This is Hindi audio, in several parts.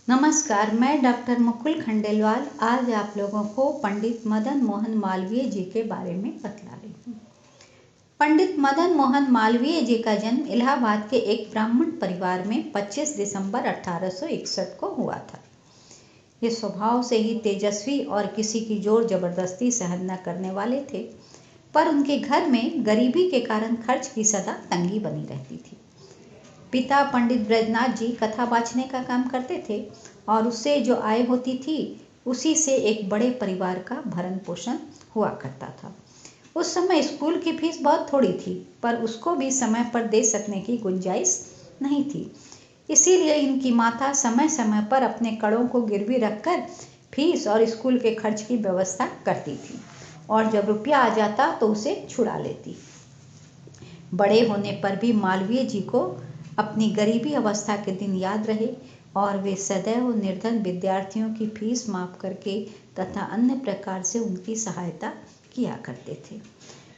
नमस्कार, मैं डॉक्टर मुकुल खंडेलवाल आज आप लोगों को पंडित मदन मोहन मालवीय जी के बारे में बतला रही हूँ। पंडित मदन मोहन मालवीय जी का जन्म इलाहाबाद के एक ब्राह्मण परिवार में 25 दिसंबर 1861 को हुआ था। ये स्वभाव से ही तेजस्वी और किसी की जोर जबरदस्ती सहन न करने वाले थे, पर उनके घर में गरीबी के कारण खर्च की सदा तंगी बनी रहती थी। पिता पंडित ब्रजनाथ जी कथा बाँचने का काम करते थे और उससे जो आय होती थी उसी से एक बड़े परिवार का भरण पोषण हुआ करता था। उस समय स्कूल की फीस बहुत थोड़ी थी, पर उसको भी समय पर दे सकने की गुंजाइश नहीं थी। इसीलिए इनकी माता समय समय पर अपने कड़ों को गिरवी रखकर फीस और स्कूल के खर्च की व्यवस्था करती थी और जब रुपया आ जाता तो उसे छुड़ा लेती। बड़े होने पर भी मालवीय जी को अपनी गरीबी अवस्था के दिन याद रहे और वे सदैव निर्धन विद्यार्थियों की फीस माफ करके तथा अन्य प्रकार से उनकी सहायता किया करते थे।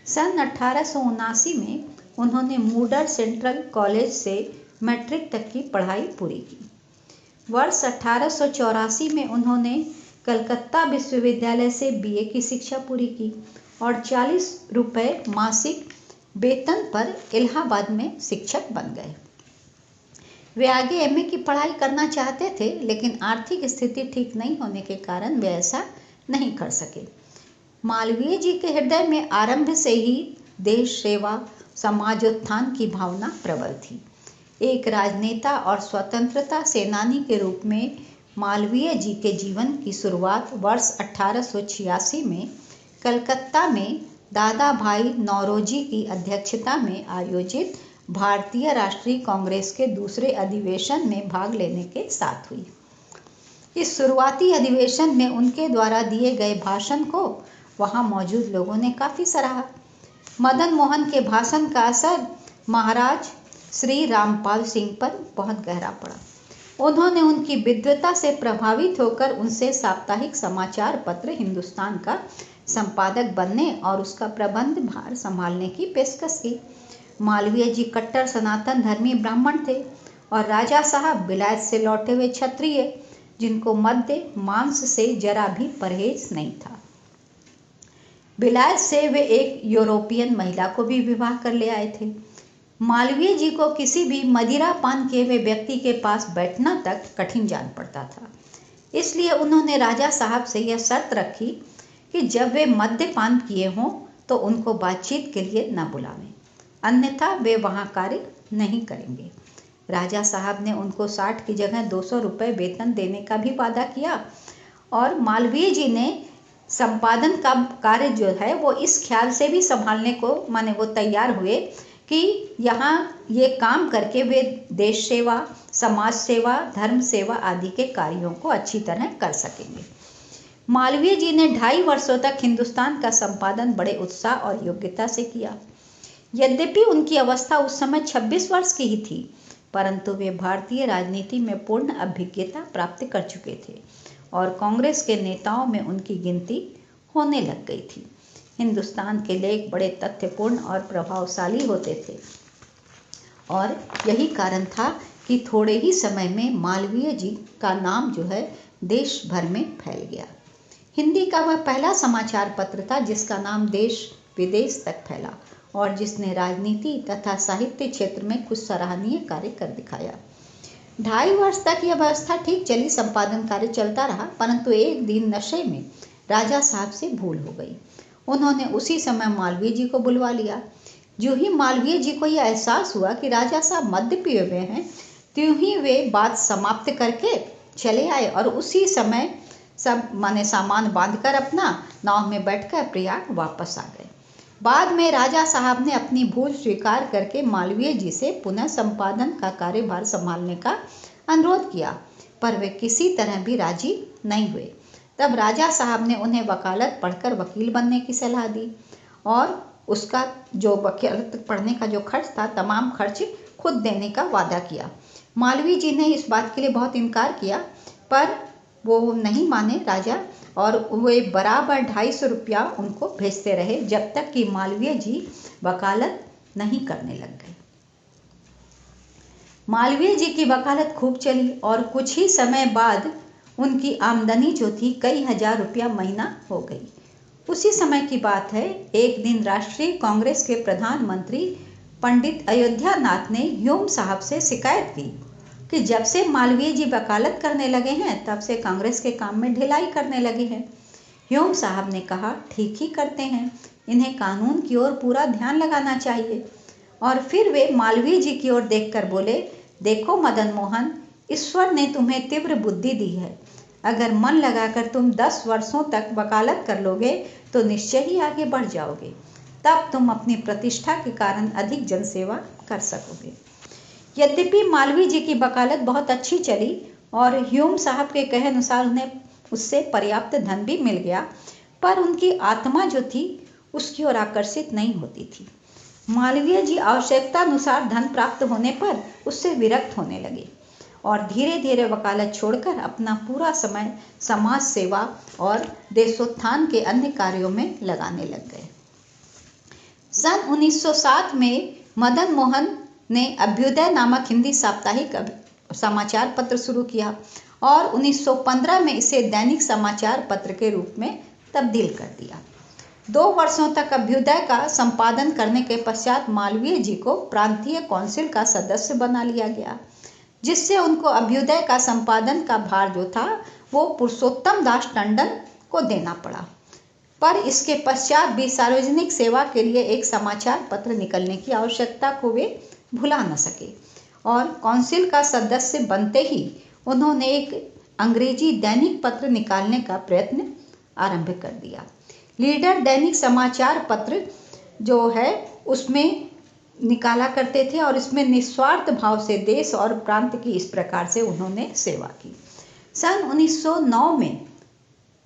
सन 1879 में उन्होंने मूडर सेंट्रल कॉलेज से मैट्रिक तक की पढ़ाई पूरी की। वर्ष 1884 में उन्होंने कलकत्ता विश्वविद्यालय से बीए की शिक्षा पूरी की और 40 रुपये मासिक वेतन पर इलाहाबाद में शिक्षक बन गए। वे आगे एमए की पढ़ाई करना चाहते थे, लेकिन आर्थिक स्थिति ठीक नहीं होने के कारण वे ऐसा नहीं कर सके। मालवीय जी के हृदय में आरंभ से ही देश सेवा, समाजोत्थान की भावना प्रबल थी। एक राजनेता और स्वतंत्रता सेनानी के रूप में मालवीय जी के जीवन की शुरुआत वर्ष 1886 में कलकत्ता में दादा भाई नौरोजी की अध्यक्षता में आयोजित भारतीय राष्ट्रीय कांग्रेस के दूसरे अधिवेशन में भाग लेने के साथ हुई। इस शुरुआती अधिवेशन में उनके द्वारा दिए गए भाषण को वहां मौजूद लोगों ने काफ़ी सराहा। मदन मोहन के भाषण का असर महाराज श्री रामपाल सिंह पर बहुत गहरा पड़ा। उन्होंने उनकी विद्वता से प्रभावित होकर उनसे साप्ताहिक समाचार पत्र हिंदुस्तान का संपादक बनने और उसका प्रबंध भार संभालने की पेशकश की। मालवीय जी कट्टर सनातन धर्मी ब्राह्मण थे और राजा साहब विलायत से लौटे हुए क्षत्रिय, जिनको मद्य मांस से जरा भी परहेज नहीं था। विलायत से वे एक यूरोपियन महिला को भी विवाह कर ले आए थे। मालवीय जी को किसी भी मदिरा पान किए हुए व्यक्ति के पास बैठना तक कठिन जान पड़ता था। इसलिए उन्होंने राजा साहब से यह शर्त रखी कि जब वे मद्यपान किए हों तो उनको बातचीत के लिए न बुलावें, अन्यथा वे वहाँ कार्य नहीं करेंगे। राजा साहब ने उनको 60 की जगह 200 रुपये वेतन देने का भी वादा किया और मालवीय जी ने संपादन का कार्य जो है वो इस ख्याल से भी संभालने को वो तैयार हुए कि यहाँ ये काम करके वे देश सेवा, समाज सेवा, धर्म सेवा आदि के कार्यों को अच्छी तरह कर सकेंगे। मालवीय जी ने 2.5 वर्षों तक हिंदुस्तान का संपादन बड़े उत्साह और योग्यता से किया। यद्यपि उनकी अवस्था उस समय 26 वर्ष की ही थी, परंतु वे भारतीय राजनीति में पूर्ण अभिज्ञता प्राप्त कर चुके थे और कांग्रेस के नेताओं में उनकी गिनती होने लग गई थी। हिंदुस्तान के लेख बड़े तथ्यपूर्ण और प्रभावशाली होते थे और यही कारण था कि थोड़े ही समय में मालवीय जी का नाम जो है देश भर में फैल गया। हिंदी का वह पहला समाचार पत्र था जिसका नाम देश विदेश तक फैला और जिसने राजनीति तथा साहित्य क्षेत्र में कुछ सराहनीय कार्य कर दिखाया। 2.5 वर्ष तक यह व्यवस्था ठीक चली, संपादन कार्य चलता रहा, परंतु एक दिन नशे में राजा साहब से भूल हो गई। उन्होंने उसी समय मालवीय जी को बुलवा लिया। जो ही मालवीय जी को यह एहसास हुआ कि राजा साहब मद्य पिए हुए हैं, त्यों ही वे बात समाप्त करके चले आए और उसी समय सब सामान बांधकर अपना नाव में बैठकर प्रयाग वापस आ गए। बाद में राजा साहब ने अपनी भूल स्वीकार करके मालवीय जी से पुनः संपादन का कार्यभार संभालने का अनुरोध किया, पर वे किसी तरह भी राजी नहीं हुए। तब राजा साहब ने उन्हें वकालत पढ़कर वकील बनने की सलाह दी और उसका जो वकालत पढ़ने का जो खर्च था, तमाम खर्च खुद देने का वादा किया। मालवीय जी ने इस बात के लिए बहुत इनकार किया, पर वो नहीं माने राजा, और वे बराबर 250 रुपया उनको भेजते रहे जब तक कि मालवीय जी वकालत नहीं करने लग गए। मालवीय जी की वकालत खूब चली और कुछ ही समय बाद उनकी आमदनी जो थी कई हजार रुपया महीना हो गई। उसी समय की बात है, एक दिन राष्ट्रीय कांग्रेस के प्रधानमंत्री पंडित अयोध्यानाथ ने ह्यूम साहब से शिकायत की कि जब से मालवीय जी वकालत करने लगे हैं तब से कांग्रेस के काम में ढिलाई करने लगे हैं। ह्यूम साहब ने कहा, ठीक ही करते हैं, इन्हें कानून की ओर पूरा ध्यान लगाना चाहिए। और फिर वे मालवीय जी की ओर देखकर बोले, देखो मदन मोहन, ईश्वर ने तुम्हें तीव्र बुद्धि दी है। अगर मन लगाकर तुम 10 वर्षों तक वकालत कर लोगे तो निश्चय ही आगे बढ़ जाओगे। तब तुम अपनी प्रतिष्ठा के कारण अधिक जनसेवा कर सकोगे। यद्यपि मालवीय जी की वकालत बहुत अच्छी चली और ह्यूम साहब के कहे अनुसार उन्हें उससे पर्याप्त धन भी मिल गया, पर उनकी आत्मा जो थी उसकी ओर आकर्षित नहीं होती थी। मालवीय जी आवश्यकता अनुसार धन प्राप्त होने पर उससे विरक्त होने लगे और धीरे धीरे वकालत छोड़कर अपना पूरा समय समाज सेवा और देशोत्थान के अन्य कार्यों में लगाने लग गए। सन 1907 में मदन मोहन ने अभ्युदय नामक हिंदी साप्ताहिक समाचार पत्र शुरू किया और 1915 में इसे दैनिक समाचार पत्र के रूप में तब्दील कर दिया। 2 वर्षों तक अभ्युदय का संपादन करने के पश्चात मालवीय जी को प्रांतीय काउंसिल का सदस्य बना लिया गया, जिससे उनको अभ्युदय का संपादन का भार जो था वो पुरुषोत्तम दास टंडन को देना पड़ा। पर इसके पश्चात भी सार्वजनिक सेवा के लिए एक समाचार पत्र निकलने की आवश्यकता को वे भुला न सके और काउंसिल का सदस्य बनते ही उन्होंने एक अंग्रेजी दैनिक पत्र निकालने का प्रयत्न आरंभ कर दिया। लीडर दैनिक समाचार पत्र जो है उसमें निकाला करते थे और इसमें निस्वार्थ भाव से देश और प्रांत की इस प्रकार से उन्होंने सेवा की। सन 1909 में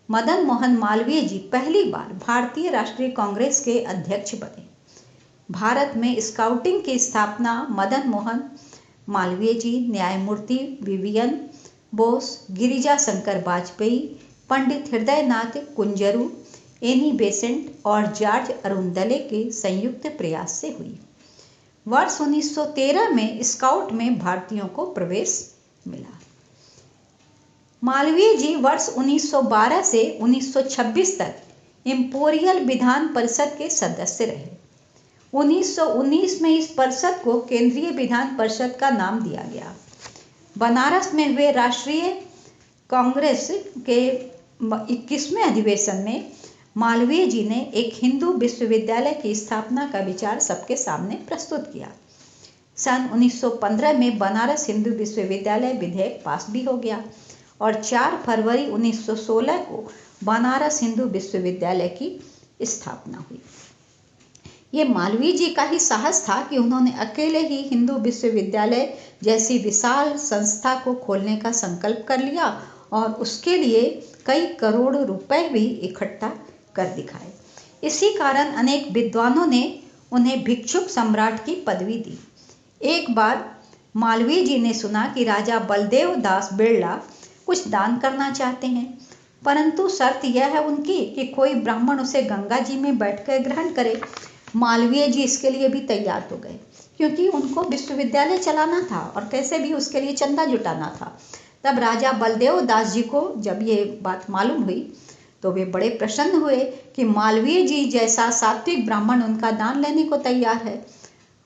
मदन मोहन मालवीय जी पहली बार भारतीय राष्ट्रीय कांग्रेस के अध्यक्ष बने। भारत में स्काउटिंग की स्थापना मदन मोहन मालवीय जी, न्यायमूर्ति Vivian Bose, Girija Shankar Vajpayee, Pandit Hridaynath Kunzru, Annie Besant और जॉर्ज अरुणदले के संयुक्त प्रयास से हुई। वर्ष 1913 में स्काउट में भारतीयों को प्रवेश मिला। मालवीय जी वर्ष 1912 से 1926 तक इंपोरियल विधान परिषद के सदस्य रहे। 1919 में इस परिषद को केंद्रीय विधान परिषद का नाम दिया गया। बनारस में हुए राष्ट्रीय कांग्रेस के 21वें अधिवेशन में मालवीय जी ने एक हिंदू विश्वविद्यालय की स्थापना का विचार सबके सामने प्रस्तुत किया। सन 1915 में बनारस हिंदू विश्वविद्यालय विधेयक पास भी हो गया और 4 फरवरी 1916 को बनारस हिंदू विश्वविद्यालय की स्थापना हुई। ये मालवीय जी का ही साहस था कि उन्होंने अकेले ही हिंदू विश्वविद्यालय जैसी विशाल संस्था को खोलने का संकल्प कर लिया और उसके लिए कई करोड़ रुपए भी इकट्ठा कर दिखाए। इसी कारण अनेक विद्वानों ने उन्हें भिक्षुक सम्राट की पदवी दी। एक बार मालवीय जी ने सुना कि राजा बलदेव दास बिरला कुछ दान करना चाहते हैं, परंतु शर्त यह है उनकी कि कोई ब्राह्मण उसे गंगा जी में बैठकर ग्रहण करे। मालवीय जी इसके लिए भी तैयार हो गए, क्योंकि उनको विश्वविद्यालय चलाना था और कैसे भी उसके लिए चंदा जुटाना था। तब राजा बलदेव दास जी को जब ये बात मालूम हुई तो वे बड़े प्रसन्न हुए कि मालवीय जी जैसा सात्विक ब्राह्मण उनका दान लेने को तैयार है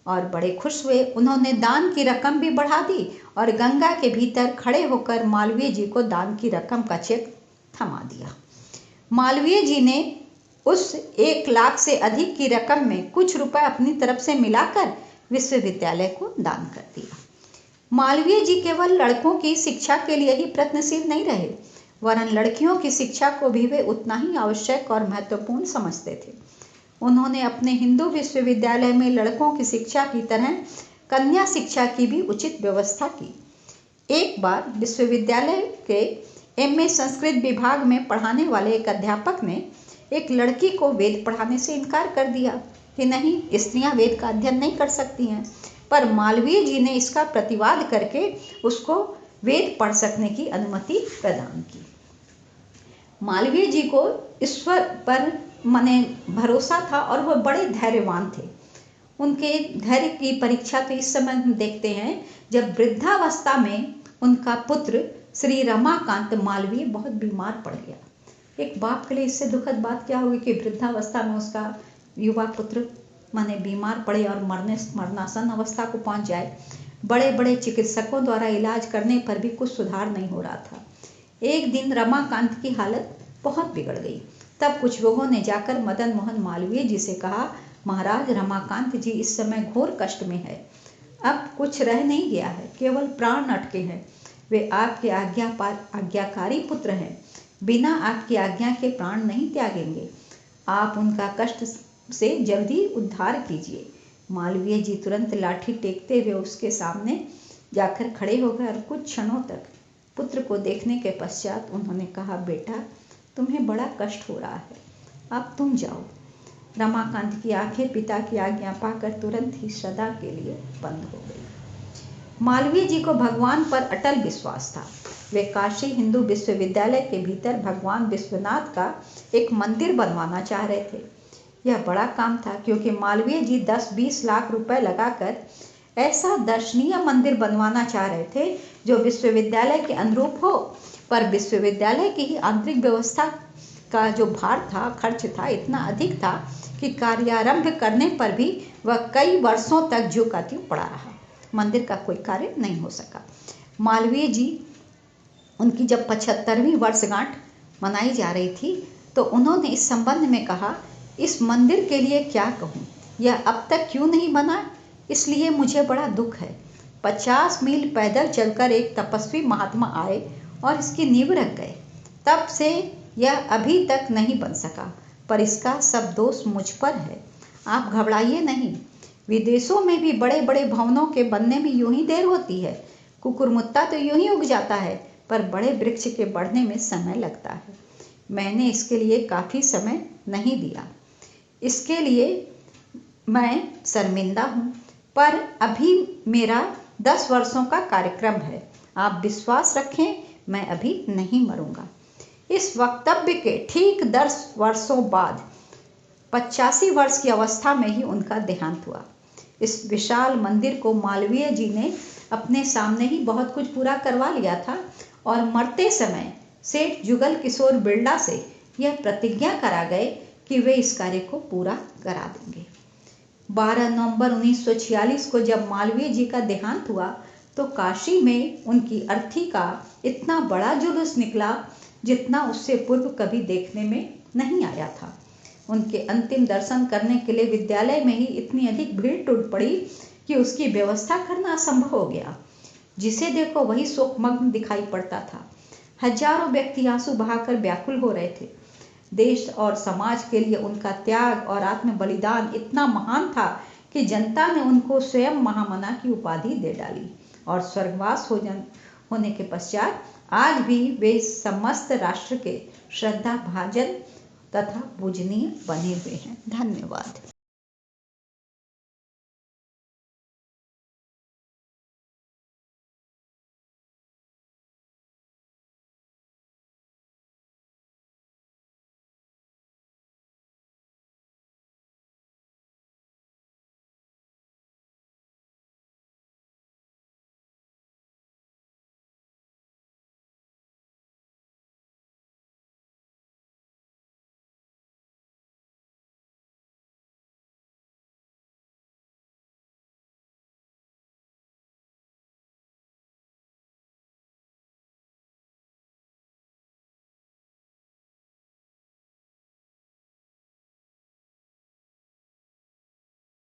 और बड़े खुश हुए। उन्होंने दान की रकम भी बढ़ा दी और गंगा के भीतर खड़े होकर मालवीय जी को दान की रकम का चेक थमा दिया। मालवीय जी ने उस 1 लाख से अधिक की रकम में कुछ रुपए अपनी तरफ से मिलाकर विश्वविद्यालय को दान कर दिया। मालवीय जी केवल लड़कों की शिक्षा के लिए ही प्रयत्नशील नहीं रहे, वरन लड़कियों की शिक्षा को भी वे उतना ही आवश्यक और महत्वपूर्ण समझते थे। उन्होंने अपने हिंदू विश्वविद्यालय में लड़कों की शिक्षा की तरह कन्या शिक्षा की भी उचित व्यवस्था की। एक बार विश्वविद्यालय के MA संस्कृत विभाग में पढ़ाने वाले एक अध्यापक ने एक लड़की को वेद पढ़ाने से इनकार कर दिया कि नहीं, स्त्रियां वेद का अध्ययन नहीं कर सकती हैं। पर मालवीय जी ने इसका प्रतिवाद करके उसको वेद पढ़ सकने की अनुमति प्रदान की। मालवीय जी को ईश्वर पर भरोसा था और वह बड़े धैर्यवान थे। उनके धैर्य की परीक्षा तो इस समय हम देखते हैं जब वृद्धावस्था में उनका पुत्र श्री रमाकांत मालवीय बहुत बीमार पड़ गया। एक बाप के लिए इससे दुखद बात क्या होगी कि वृद्धावस्था में उसका युवा पुत्र माने बीमार पड़े और मरणासन अवस्था को पहुंच जाए। बड़े बड़े चिकित्सकों द्वारा इलाज करने पर भी कुछ सुधार नहीं हो रहा था। एक दिन रमाकांत की हालत बहुत बिगड़ गई। तब कुछ लोगों ने जाकर मदन मोहन मालवीय जी से कहा, महाराज रमाकांत जी इस समय घोर कष्ट में है, अब कुछ रह नहीं गया है, केवल प्राण अटके हैं। वे आपके आज्ञाकारी पुत्र हैं, बिना आपकी आज्ञा के प्राण नहीं त्यागेंगे। आप उनका कष्ट से जल्दी उद्धार कीजिए। मालवीय जी तुरंत लाठी टेकते हुए उसके सामने जाकर खड़े हो गए और कुछ क्षणों तक पुत्र को देखने के पश्चात उन्होंने कहा, बेटा तुम्हें बड़ा कष्ट हो रहा है, अब तुम जाओ। रमाकांत की आंखें पिता की आज्ञा पाकर तुरंत ही सदा के लिए बंद हो गई। मालवीय जी को भगवान पर अटल विश्वास था। वे काशी हिंदू विश्वविद्यालय के भीतर भगवान विश्वनाथ का एक मंदिर बनवाना चाह रहे थे। यह बड़ा काम था क्योंकि मालवीय जी 10-20 लाख रुपए लगाकर ऐसा दर्शनीय मंदिर बनवाना चाह रहे थे जो विश्वविद्यालय के अनुरूप हो, पर विश्वविद्यालय की ही आंतरिक व्यवस्था का जो भार था, खर्च था, इतना अधिक था कि कार्यारंभ करने पर भी वह कई वर्षों तक ज्यों का त्यों पड़ा रहा। मंदिर का कोई कार्य नहीं हो सका। मालवीय जी उनकी जब 75वीं वर्षगांठ मनाई जा रही थी तो उन्होंने इस संबंध में कहा, इस मंदिर के लिए क्या कहूँ, यह अब तक क्यों नहीं बना, इसलिए मुझे बड़ा दुख है। 50 मील पैदल चलकर एक तपस्वी महात्मा आए और इसकी नींव रख गए। तब से यह अभी तक नहीं बन सका, पर इसका सब दोष मुझ पर है। आप घबराइए नहीं, विदेशों में भी बड़े बड़े भवनों के बनने में यूं ही देर होती है। कुकुरमुत्ता तो यूं ही उग जाता है, पर बड़े वृक्ष के बढ़ने में समय लगता है। मैंने इसके लिए काफ़ी समय नहीं दिया, इसके लिए मैं शर्मिंदा हूँ, पर अभी मेरा 10 वर्षों का कार्यक्रम है। आप विश्वास रखें, मैं अभी नहीं मरूंगा। इस वक्तव्य के ठीक 10 वर्षों बाद 85 वर्ष की अवस्था में ही उनका देहांत हुआ। इस विशाल मंदिर को मालवीय जी ने अपने सामने ही बहुत कुछ पूरा करवा लिया था और मरते समय सेठ जुगल किशोर बिरला से यह प्रतिज्ञा करा गए कि वे इस कार्य को पूरा करा देंगे। 12 नवंबर 1946 को जब मालवीय जी का देहांत हुआ तो काशी में उनकी अर्थी का इतना बड़ा जुलूस निकला जितना उससे पूर्व कभी देखने में नहीं आया था। उनके अंतिम दर्शन करने के लिए विद्यालय में ही इतनी अधिक भीड़ टूट पड़ी कि उसकी व्यवस्था करना असंभव हो गया। जिसे देखो वही शोकमग्न दिखाई पड़ता था। हजारों व्यक्ति आंसू बहाकर व्याकुल हो रहे थे। देश और समाज के लिए उनका त्याग और आत्म बलिदान इतना महान था कि जनता ने उनको स्वयं महामना की उपाधि दे डाली और स्वर्गवास होने के पश्चात आज भी वे समस्त राष्ट्र के श्रद्धा भाजन तथा पूजनीय बने हुए हैं। धन्यवाद।